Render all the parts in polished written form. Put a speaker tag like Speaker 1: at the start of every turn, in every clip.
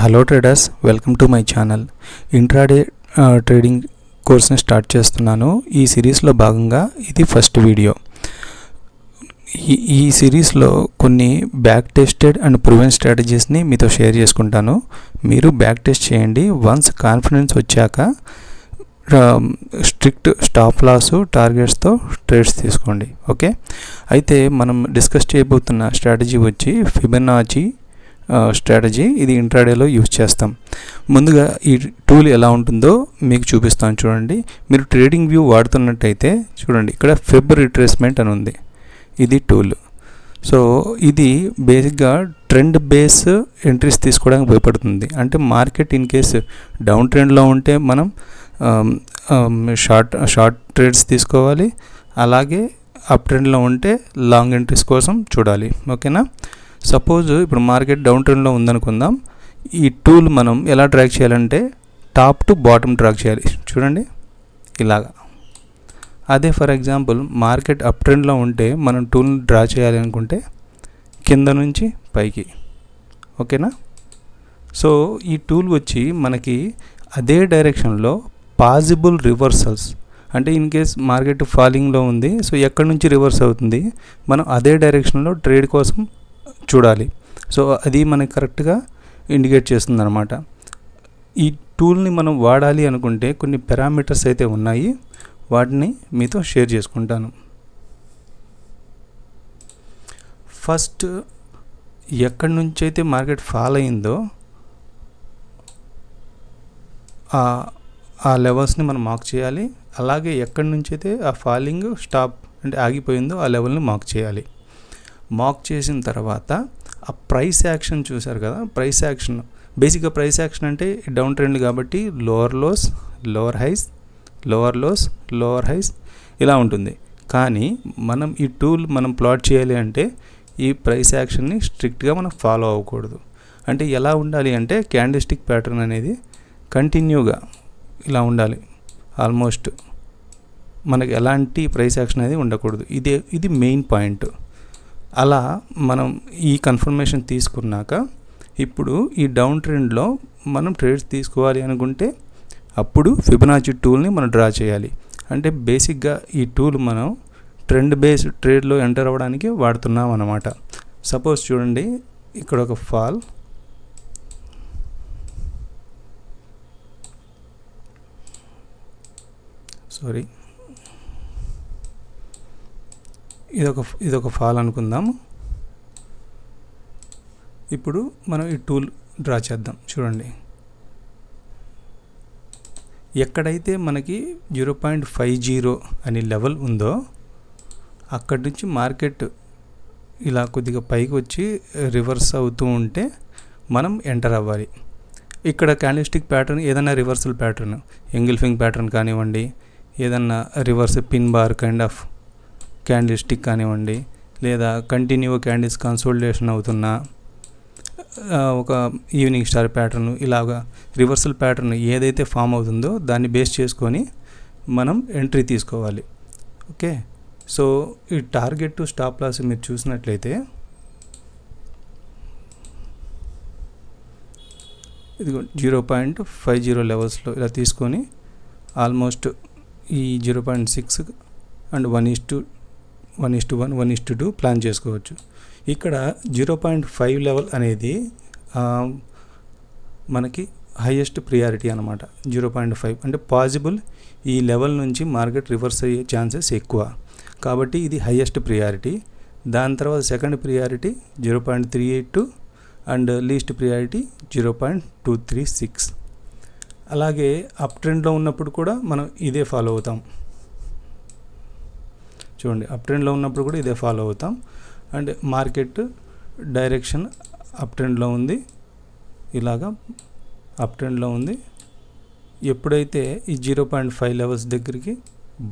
Speaker 1: Hello traders, welcome to my channel. Intraday trading కోర్స్ని start చేస్తున్నాను. ఈ సిరీస్లో భాగంగా ఇది ఫస్ట్ వీడియో. ఈ సిరీస్లో కొన్ని బ్యాక్ టెస్టెడ్ అండ్ ప్రూవెన్ స్ట్రాటజీస్ని మీతో షేర్ చేసుకుంటాను. మీరు బ్యాక్ టెస్ట్ చేయండి. వన్స్ కాన్ఫిడెన్స్ వచ్చాక స్ట్రిక్ట్ స్టాప్ లాస్ టార్గెట్స్తో ట్రేడ్స్ తీసుకోండి. ఓకే, అయితే మనం డిస్కస్ చేయబోతున్న స్ట్రాటజీ వచ్చి ఫిబొనాచి స్ట్రాటజీ. ఇది ఇంట్రాడేలో యూజ్ చేస్తాం. ముందుగా ఈ టూల్ ఎలా ఉంటుందో మీకు చూపిస్తాను. చూడండి, మీరు ట్రేడింగ్ వ్యూ వాడుతున్నట్టయితే చూడండి, ఇక్కడ ఫెబ్ రిట్రేస్మెంట్ అని ఉంది. ఇది టూల్. సో ఇది బేసిక్గా ట్రెండ్ బేస్ ఎంట్రీస్ తీసుకోవడానికి ఉపయోగపడుతుంది. అంటే మార్కెట్ ఇన్ కేసు డౌన్ ట్రెండ్లో ఉంటే మనం షార్ట్ ట్రేడ్స్ తీసుకోవాలి. అలాగే అప్ ట్రెండ్లో ఉంటే లాంగ్ ఎంట్రీస్ కోసం చూడాలి. ఓకేనా? సపోజ్ ఇప్పుడు మార్కెట్ డౌన్ ట్రెండ్లో ఉందనుకుందాం. ఈ టూల్ మనం ఎలా ట్రాక్ చేయాలంటే టాప్ టు బాటమ్ ట్రాక్ చేయాలి. చూడండి, ఇలాగా. అదే ఫర్ ఎగ్జాంపుల్ మార్కెట్ అప్ ట్రెండ్లో ఉంటే మనం టూల్ని డ్రా చేయాలి అనుకుంటే కింద నుంచి పైకి. ఓకేనా? సో ఈ టూల్ వచ్చి మనకి అదే డైరెక్షన్లో పాసిబుల్ రివర్సల్స్, అంటే ఇన్ కేస్ మార్కెట్ ఫాలింగ్లో ఉంది, సో ఎక్కడి నుంచి రివర్స్ అవుతుంది మనం అదే డైరెక్షన్లో ట్రేడ్ కోసం చూడాలి. సో అది మనకి కరెక్ట్గా ఇండికేట్ చేస్తుంది అనమాట. ఈ టూల్ని మనం వాడాలి అనుకుంటే కొన్ని పారామీటర్స్ అయితే ఉన్నాయి, వాటిని మీతో షేర్ చేసుకుంటాను. ఫస్ట్, ఎక్కడి నుంచి అయితే మార్కెట్ ఫాల్ అయిందో ఆ లెవెల్స్ని మనం మార్క్ చేయాలి. అలాగే ఎక్కడి నుంచి అయితే ఆ ఫాలింగ్ స్టాప్ అంటే ఆగిపోయిందో ఆ లెవెల్ని మార్క్ చేయాలి. మార్క్ చేసిన తర్వాత ఆ ప్రైస్ యాక్షన్ చూసారు కదా, ప్రైస్ యాక్షన్ బేసిక్గా ప్రైస్ యాక్షన్ అంటే డౌన్ ట్రెండ్ కాబట్టి lower lows, lower highs, lower lows, lower highs ఇలా ఉంటుంది. కానీ మనం ఈ టూల్ మనం ప్లాట్ చేయాలి అంటే ఈ ప్రైస్ యాక్షన్ని స్ట్రిక్ట్గా మనం ఫాలో అవ్వకూడదు. అంటే ఎలా ఉండాలి అంటే క్యాండిల్స్టిక్ ప్యాటర్న్ అనేది కంటిన్యూగా ఇలా ఉండాలి. ఆల్మోస్ట్ మనకి ఎలాంటి ప్రైస్ యాక్షన్ అనేది ఉండకూడదు. ఇది మెయిన్ పాయింట్. అలా మనం ఈ కన్ఫర్మేషన్ తీసుకున్నాక ఇప్పుడు ఈ డౌన్ ట్రెండ్లో మనం ట్రేడ్స్ తీసుకోవాలి అనుకుంటే అప్పుడు ఫిబొనాచి టూల్ని మనం డ్రా చేయాలి. అంటే బేసిక్గా ఈ టూల్ మనం ట్రెండ్ బేస్డ్ ట్రేడ్లో ఎంటర్ అవ్వడానికి వాడుతున్నాం అన్నమాట. సపోజ్ చూడండి, ఇక్కడ ఒక ఫాల్, ఇదొక ఫాల్ అనుకుందాం. ఇప్పుడు మనం ఈ టూల్ డ్రా చేద్దాం. చూడండి, ఎక్కడైతే మనకి 0.50 అనే లెవెల్ ఉందో అక్కడి నుంచి మార్కెట్ ఇలా కొద్దిగా పైకి వచ్చి రివర్స్ అవుతూ ఉంటే మనం ఎంటర్ అవ్వాలి. ఇక్కడ క్యాండిల్స్టిక్ ప్యాటర్న్ ఏదైనా రివర్సల్ ప్యాటర్న్, ఎంగిల్ఫింగ్ ప్యాటర్న్ కానివ్వండి, ఏదన్నా reverse pin bar kind of candlestick కానివ్వండి, లేదా కంటిన్యూ క్యాండిల్స్ కన్సోలిడేషన్ అవుతున్న ఒక ఈవినింగ్ స్టార్ ప్యాటర్న్, ఇలాగా రివర్సల్ ప్యాటర్న్ ఏదైతే ఫామ్ అవుతుందో దాన్ని బేస్ చేసుకొని మనం ఎంట్రీ తీసుకోవాలి. ఓకే, సో ఈ టార్గెట్ టు స్టాప్ లాస్ మీరు చూసినట్లయితే ఇదిగో 0.50 లెవెల్స్లో ఇలా తీసుకొని ఆల్మోస్ట్ ఈ 0.6 అండ్ 1:1, 1:2 ప్లాన్ చేసుకోవచ్చు. ఇక్కడ 0.5 లెవెల్ అనేది మనకి హైయెస్ట్ ప్రియారిటీ అనమాట. 0.5 అంటే పాసిబుల్ ఈ లెవెల్ నుంచి మార్కెట్ రివర్స్ అయ్యే ఛాన్సెస్ ఎక్కువ, కాబట్టి ఇది హైయెస్ట్ ప్రియారిటీ. దాని తర్వాత second priority 0.382 and least priority 0.236. అలాగే అప్ ట్రెండ్లో ఉన్నప్పుడు కూడా మనం ఇదే ఫాలో అవుతాం. చూడండి, అప్ ట్రెండ్లో ఉన్నప్పుడు కూడా ఇదే ఫాలో అవుతాం. అండ్ మార్కెట్ డైరెక్షన్ అప్ ట్రెండ్లో ఉంది, ఇలాగా అప్ ట్రెండ్లో ఉంది. ఎప్పుడైతే ఈ 0.5 లెవెల్స్ దగ్గరికి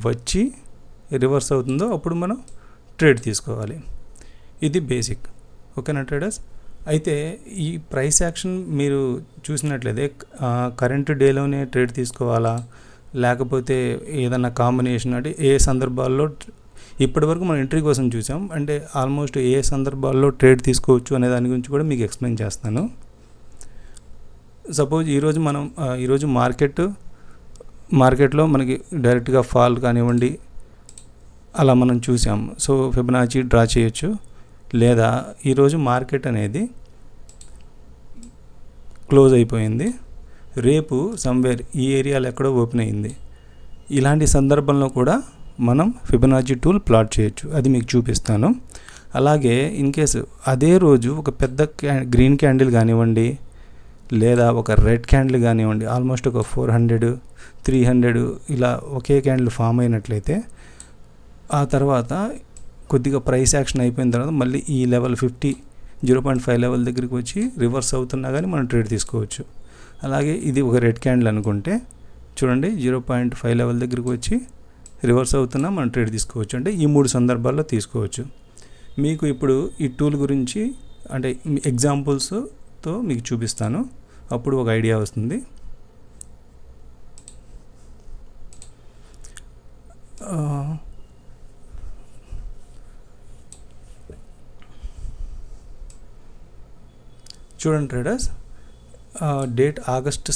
Speaker 1: వచ్చి రివర్స్ అవుతుందో అప్పుడు మనం ట్రేడ్ తీసుకోవాలి. ఇది బేసిక్. ఓకేనా ట్రేడర్స్? అయితే ఈ ప్రైస్ యాక్షన్ మీరు చూసినట్లయితే కరెంట్ డేలోనే ట్రేడ్ తీసుకోవాలా, లేకపోతే ఏదన్నా కాంబినేషన్, అంటే ఏ సందర్భాల్లో ఇప్పటివరకు మనం ఎంట్రీ కోసం చూసాం, అంటే ఆల్మోస్ట్ ఏ సందర్భాల్లో ట్రేడ్ తీసుకోవచ్చు అనే దాని గురించి కూడా మీకు ఎక్స్ప్లెయిన్ చేస్తాను. సపోజ్ ఈరోజు మార్కెట్లో మనకి డైరెక్ట్గా ఫాల్ కానివ్వండి అలా మనం చూసాము. సో ఫిబొనాచి డ్రా చేయొచ్చు. లేదా ఈరోజు మార్కెట్ అనేది క్లోజ్ అయిపోయింది, రేపు సమ్వేర్ ఈ ఏరియాలో ఎక్కడో ఓపెన్ అయింది. ఇలాంటి సందర్భంలో కూడా మనం ఫిబొనాచి టూల్ ప్లాట్ చేయొచ్చు. అది మీకు చూపిస్తాను. అలాగే ఇన్ కేసు అదే రోజు ఒక పెద్ద గ్రీన్ క్యాండిల్ కానివ్వండి లేదా ఒక రెడ్ క్యాండిల్ కానివ్వండి, ఆల్మోస్ట్ ఒక 400, 300 ఇలా ఒకే క్యాండిల్ ఫామ్ అయినట్లయితే ఆ తర్వాత కొద్దిగా ప్రైస్ యాక్షన్ అయిపోయిన తర్వాత మళ్ళీ ఈ లెవెల్ 0.5 లెవెల్ దగ్గరికి వచ్చి రివర్స్ అవుతున్నా కానీ మనం ట్రేడ్ తీసుకోవచ్చు. అలాగే ఇది ఒక రెడ్ క్యాండిల్ అనుకుంటే చూడండి 0.5 లెవెల్ దగ్గరికి వచ్చి రివర్స్ అవుతున్నా మనం ట్రేడ్ తీసుకోవచ్చు. అంటే ఈ 3 సందర్భాల్లో తీసుకోవచ్చు. మీకు ఇప్పుడు ఈ టూల్ గురించి అంటే ఎగ్జాంపుల్స్తో మీకు చూపిస్తాను, అప్పుడు ఒక ఐడియా వస్తుంది. చూడండి ట్రేడర్స్, డేట్ ఆగస్ట్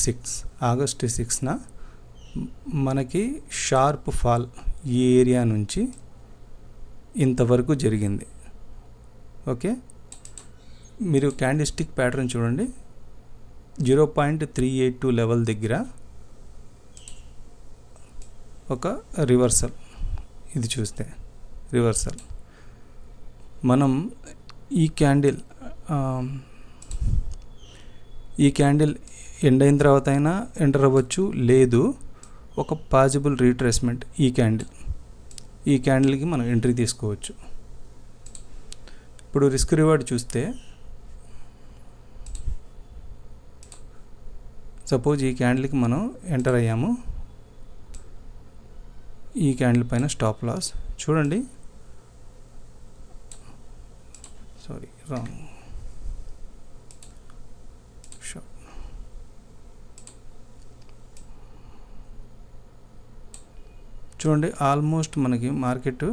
Speaker 1: 6న మనకి షార్ప్ ఫాల్ ఈ ఏరియా నుంచి ఇంతవరకు జరిగింది. ఓకే, మీరు క్యాండిల్ స్టిక్ ప్యాటర్న్ చూడండి. 0.382 లెవెల్ దగ్గర ఒక రివర్సల్, ఇది చూస్తే రివర్సల్. మనం ఈ క్యాండిల్ ఎండ్ అయిన తర్వాత అయినా ఎంటర్ అవ్వచ్చు, లేదు ఒక పాసిబుల్ రీట్రేస్మెంట్ ఈ క్యాండిల్కి మనం ఎంట్రీ తీసుకోవచ్చు. ఇప్పుడు రిస్క్ రివార్డ్ చూస్తే సపోజ్ ఈ క్యాండిల్కి మనం ఎంటర్ అయ్యాము, ఈ క్యాండిల్ పైన స్టాప్ లాస్ చూడండి. చూడండి ఆల్మోస్ట్ మనకి మార్కెట్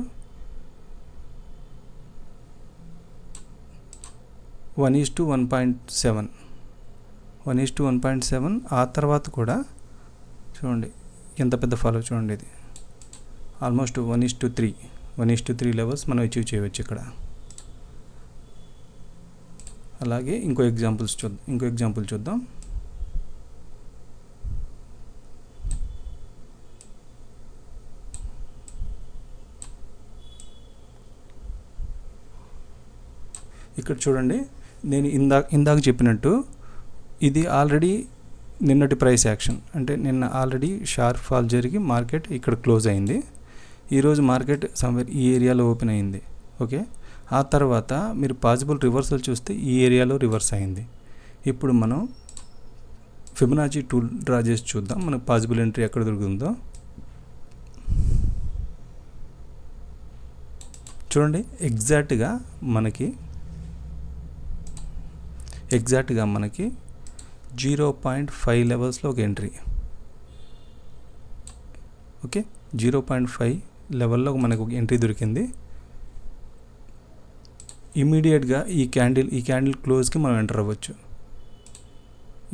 Speaker 1: 1:1.7 ఆ తర్వాత కూడా చూడండి ఎంత పెద్ద ఫాలో. చూడండి ఇది ఆల్మోస్ట్ 1:3 లెవెల్స్ మనం అచీవ్ చేయవచ్చు ఇక్కడ. అలాగే ఇంకో ఎగ్జాంపుల్ చూద్దాం. ఇక్కడ చూడండి, నేను ఇందాక చెప్పినట్టు ఇది ఆల్రెడీ నిన్నటి ప్రైస్ యాక్షన్, అంటే నిన్న ఆల్రెడీ షార్ప్ ఫాల్ జరిగి మార్కెట్ ఇక్కడ క్లోజ్ అయింది. ఈరోజు మార్కెట్ సమ్వేర్ ఈ ఏరియాలో ఓపెన్ అయింది. ఓకే, ఆ తర్వాత మీరు పాసిబుల్ రివర్సల్ చూస్తే ఈ ఏరియాలో రివర్స్ అయింది. ఇప్పుడు మనం ఫిబొనాచి టూల్ డ్రా చేసి చూద్దాం మనకు పాసిబుల్ ఎంట్రీ ఎక్కడ దొరుకుతుందో. చూడండి ఎగ్జాక్ట్గా మనకి 0.5 లెవెల్స్లో ఒక ఎంట్రీ. ఓకే, 0.5 లెవెల్లో మనకు ఒక ఎంట్రీ దొరికింది. ఇమీడియట్గా ఈ క్యాండిల్ క్లోజ్కి మనం ఎంటర్ అవ్వచ్చు,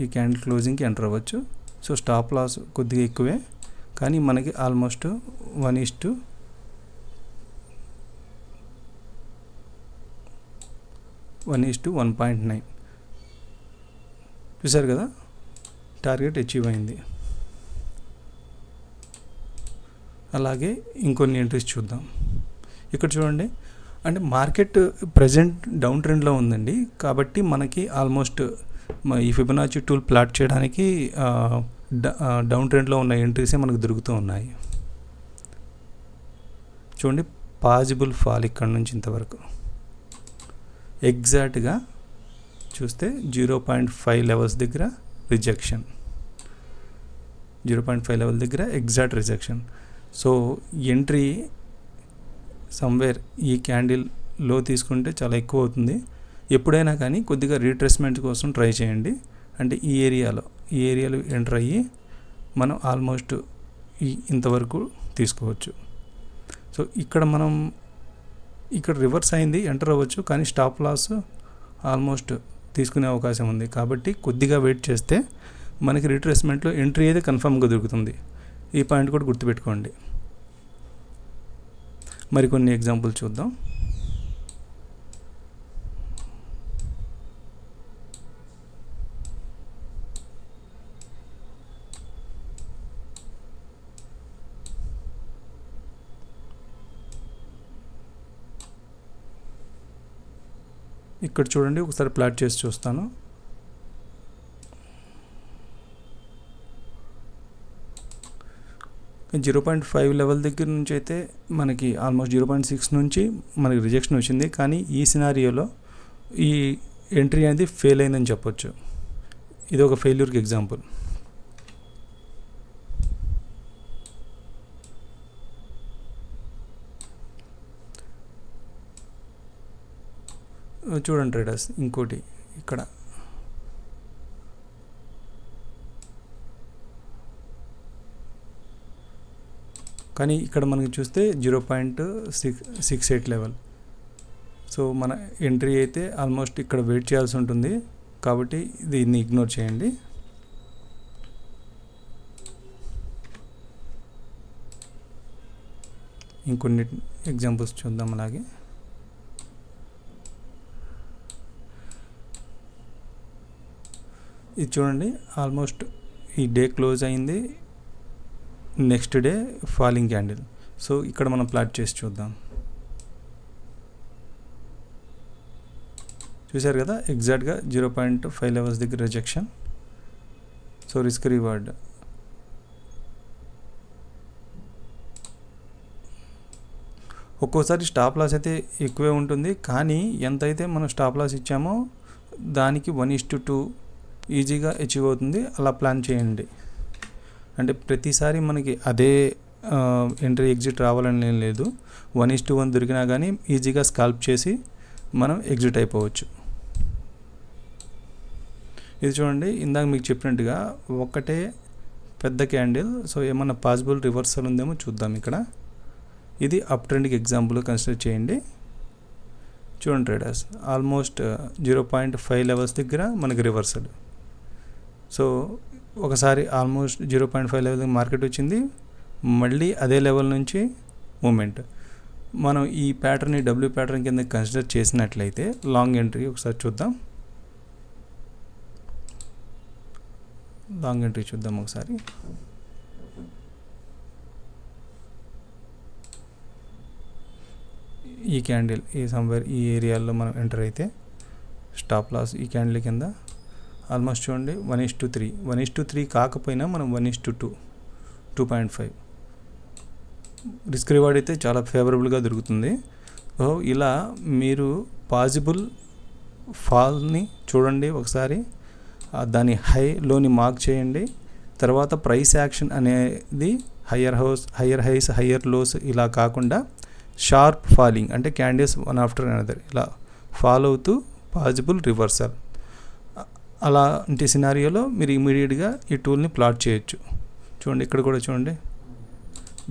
Speaker 1: ఈ క్యాండిల్ క్లోజింగ్కి ఎంటర్ అవ్వచ్చు. సో స్టాప్ లాస్ కొద్దిగా ఎక్కువే, కానీ మనకి ఆల్మోస్ట్ 1:1.9 చూసారు కదా, టార్గెట్ అచీవ్ అయింది. అలాగే ఇంకొన్ని ఎంట్రీస్ చూద్దాం. ఇక్కడ చూడండి, అంటే మార్కెట్ ప్రజెంట్ డౌన్ ట్రెండ్లో ఉందండి, కాబట్టి మనకి ఆల్మోస్ట్ ఈ ఫిబొనాచి టూల్ ప్లాట్ చేయడానికి డౌన్ ట్రెండ్లో ఉన్న ఎంట్రీసే మనకు దొరుకుతూ ఉన్నాయి. చూడండి పాసిబుల్ ఫాల్ ఇక్కడ నుంచి ఇంతవరకు ఎగ్జాక్ట్గా చూస్తే 0.5 లెవెల్స్ దగ్గర రిజెక్షన్, 0.5 లెవెల్ దగ్గర exact rejection. So entry somewhere ఈ క్యాండిల్లో తీసుకుంటే చాలా ఎక్కువ అవుతుంది. ఎప్పుడైనా కానీ కొద్దిగా రీట్రేస్మెంట్ కోసం ట్రై చేయండి. అంటే ఈ ఏరియాలో ఎంటర్ అయ్యి మనం ఆల్మోస్ట్ ఇంతవరకు తీసుకోవచ్చు. సో ఇక్కడ రివర్స్ అయింది, ఎంటర్ అవ్వచ్చు, కానీ స్టాప్ లాస్ ఆల్మోస్ట్ తీసుకునే అవకాశం ఉంది. కాబట్టి కొద్దిగా వెయిట్ చేస్తే మనకి రిట్రేస్మెంట్లో ఎంట్రీ అయితే కన్ఫర్మ్గా దొరుకుతుంది. ఈ పాయింట్ కూడా గుర్తుపెట్టుకోండి. మరికొన్ని ఎగ్జాంపుల్ చూద్దాం. ఇక్కడ చూడండి, ఒకసారి ప్లాట్ చేసి చూస్తాను. .5 లెవెల్ దగ్గర నుంచి అయితే మనకి ఆల్మోస్ట్ 0.6 నుంచి మనకి రిజెక్షన్ వచ్చింది. కానీ ఈ సినారియోలో ఈ ఎంట్రీ అనేది ఫెయిల్ అయిందని చెప్పొచ్చు. ఇది ఒక ఫెయిల్యూర్కి ఎగ్జాంపుల్. చూడండి ట్రేడర్స్, ఇంకోటి ఇక్కడ కానీ ఇక్కడ మనకి చూస్తే 0.68 లెవెల్. సో మన ఎంట్రీ అయితే ఆల్మోస్ట్ ఇక్కడ వెయిట్ చేయాల్సి ఉంటుంది. కాబట్టి దీన్ని ఇగ్నోర్ చేయండి. ఇంకొన్ని ఎగ్జాంపుల్స్ చూద్దాం. అలాగే ఇది చూడండి, ఆల్మోస్ట్ ఈ డే క్లోజ్ అయింది, next day falling candle. So ఇక్కడ మనం ప్లాట్ చేసి చూద్దాం. చూశారు కదా, ఎగ్జాక్ట్గా 0.5 లెవెల్స్ దగ్గర రిజెక్షన్. సో రిస్క్ రివార్డ్ ఒక్కోసారి స్టాప్ లాస్ అయితే ఎక్కువే ఉంటుంది. కానీ ఎంతైతే మనం స్టాప్ లాస్ ఇచ్చామో దానికి 1:2 ఈజీగా అచీవ్ అవుతుంది. అలా ప్లాన్ చేయండి. అంటే ప్రతిసారి మనకి అదే ఎంట్రీ ఎగ్జిట్ రావాలని ఏం లేదు. 1:1 దొరికినా కానీ ఈజీగా స్కాల్ప్ చేసి మనం ఎగ్జిట్ అయిపోవచ్చు. ఇది చూడండి, ఇందాక మీకు చెప్పినట్టుగా ఒక్కటే పెద్ద క్యాండిల్. సో ఏమన్నా పాసిబుల్ రివర్సల్ ఉందేమో చూద్దాం. ఇక్కడ ఇది అప్ ట్రెండ్కి ఎగ్జాంపుల్ కన్సిడర్ చేయండి. చూడండి ట్రేడర్స్, ఆల్మోస్ట్ 0.5 లెవెల్స్ దగ్గర మనకి రివర్సల్. సో ఒకసారి ఆల్మోస్ట్ 0.5 లెవెల్ మార్కెట్ వచ్చింది, మళ్ళీ అదే లెవెల్ నుంచి మూమెంట్. మనం ఈ ప్యాటర్న్ని డబ్ల్యూ ప్యాటర్న్ కింద కన్సిడర్ చేసినట్లయితే లాంగ్ ఎంట్రీ ఒకసారి చూద్దాం. లాంగ్ ఎంట్రీ చూద్దాం ఒకసారి. ఈ క్యాండిల్ ఈ సమ్వేర్ ఈ ఏరియాలో మనం ఎంటర్ అయితే స్టాప్ లాస్ ఈ క్యాండిల్ కింద ఆల్మోస్ట్ చూడండి 1:3. 1:3 కాకపోయినా మనం 1:2, 2.5 రిస్క్ రివార్డ్ అయితే చాలా ఫేవరబుల్గా దొరుకుతుంది. సో ఇలా మీరు పాసిబుల్ ఫాల్ని చూడండి ఒకసారి, దాని హైలోని మార్క్ చేయండి. తర్వాత ప్రైస్ యాక్షన్ అనేది హయ్యర్ హైస్ హయ్యర్ లోస్ ఇలా కాకుండా షార్ప్ ఫాలింగ్, అంటే క్యాండిల్స్ వన్ ఆఫ్టర్ అనదర్ ఇలా ఫాలో అవుతూ పాసిబుల్ రివర్సల్. అలాంటి సినారియోలో మీరు ఇమీడియట్గా ఈ టూల్ని ప్లాట్ చేయొచ్చు. చూడండి, ఇక్కడ కూడా చూడండి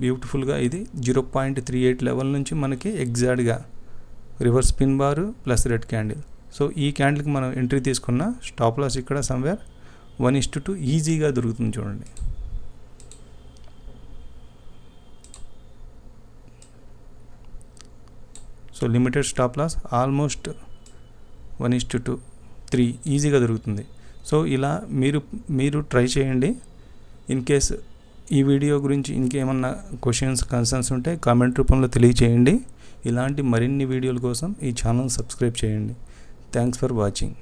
Speaker 1: బ్యూటిఫుల్గా ఇది 0.38 లెవెల్ నుంచి మనకి ఎగ్జాక్ట్గా రివర్స్ పిన్ బారు ప్లస్ రెడ్ క్యాండిల్. సో ఈ క్యాండిల్కి మనం ఎంట్రీ తీసుకున్న స్టాప్ లాస్ ఇక్కడ సమ్వేర్ 1:2 ఈజీగా దొరుకుతుంది. చూడండి, so limited stop loss almost 1:2, 3 ఈజీగా దొరుకుతుంది. సో ఇలా మీరు ట్రై చేయండి. ఇన్ కేస్ ఈ వీడియో గురించి ఇంకేమన్నా క్వశ్చన్స్ కన్సర్న్స్ ఉంటే కామెంట్ రూపంలో తెలియచేయండి. ఇలాంటి మరిన్ని వీడియోల కోసం ఈ ఛానల్ సబ్స్క్రైబ్ చేయండి. Thanks for watching.